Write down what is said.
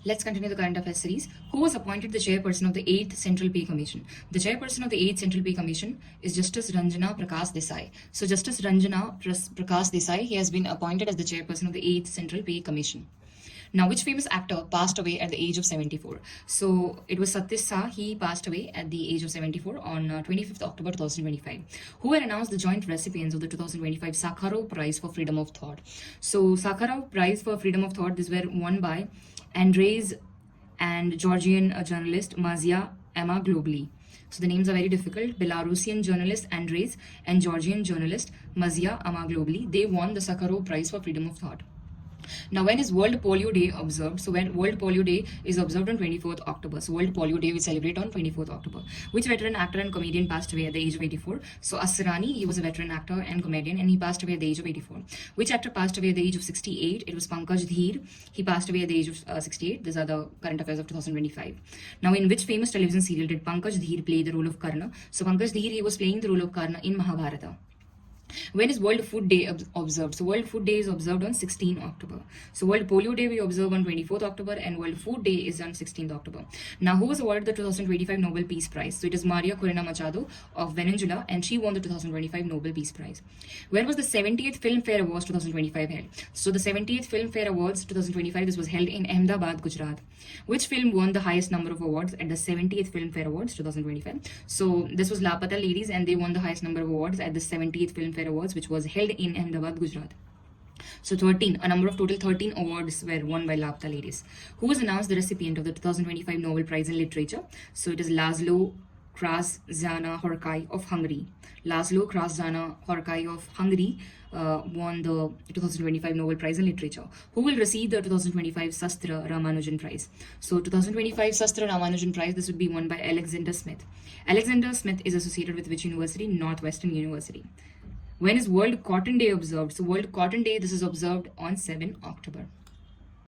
Let's continue the current affairs series. Who was appointed the chairperson of the 8th Central Pay Commission? The chairperson of the 8th Central Pay Commission is Justice Ranjana Prakash Desai. So Justice Ranjana Prakash Desai, he has been appointed as the chairperson of the 8th Central Pay Commission. Now, which famous actor passed away at the age of 74? So it was Satish Shah. He passed away at the age of 74 on 25th October 2025. Who were announced the joint recipients of the 2025 Sakharov Prize for Freedom of Thought? So Sakharov Prize for Freedom of Thought, these were won by Andres and Georgian journalist Mazia Amaglobli. So the names are very difficult. Belarusian journalist Andres and Georgian journalist Mazia Amaglobli. They won the Sakharov Prize for Freedom of Thought. Now, when is World Polio Day observed? So, when World Polio Day is observed on 24th October. So, World Polio Day we celebrate on 24th October. Which veteran actor and comedian passed away at the age of 84? So, Asrani, he was a veteran actor and comedian and he passed away at the age of 84. Which actor passed away at the age of 68? It was Pankaj Dheer. He passed away at the age of 68. These are the current affairs of 2025. Now, in which famous television serial did Pankaj Dheer play the role of Karna? So, Pankaj Dheer, he was playing the role of Karna in Mahabharata. When is World Food Day observed? So World Food Day is observed on 16 October. So World Polio Day we observe on 24th October and World Food Day is on 16th October. Now, who was awarded the 2025 Nobel Peace Prize? So it is Maria Corina Machado of Venezuela and she won the 2025 Nobel Peace Prize. Where was the 70th Filmfare Awards 2025 held? So the 70th Filmfare Awards 2025, this was held in Ahmedabad, Gujarat. Which film won the highest number of awards at the 70th Filmfare Awards 2025? So this was Lapata Ladies and they won the highest number of awards at the 70th Filmfare Awards, which was held in Ahmedabad, Gujarat. So 13, a number of total 13 awards were won by Lapta ladies. Who was announced the recipient of the 2025 Nobel Prize in Literature? So it is Laszlo Kraszana Horkai of Hungary. Laszlo Kraszana Horkai of Hungary won the 2025 Nobel Prize in Literature. Who will receive the 2025 Sastra Ramanujan Prize? So 2025 Sastra Ramanujan Prize, this would be won by Alexander Smith. Alexander Smith is associated with which university? Northwestern University. When is World Cotton Day observed? So World Cotton Day, this is observed on 7 October.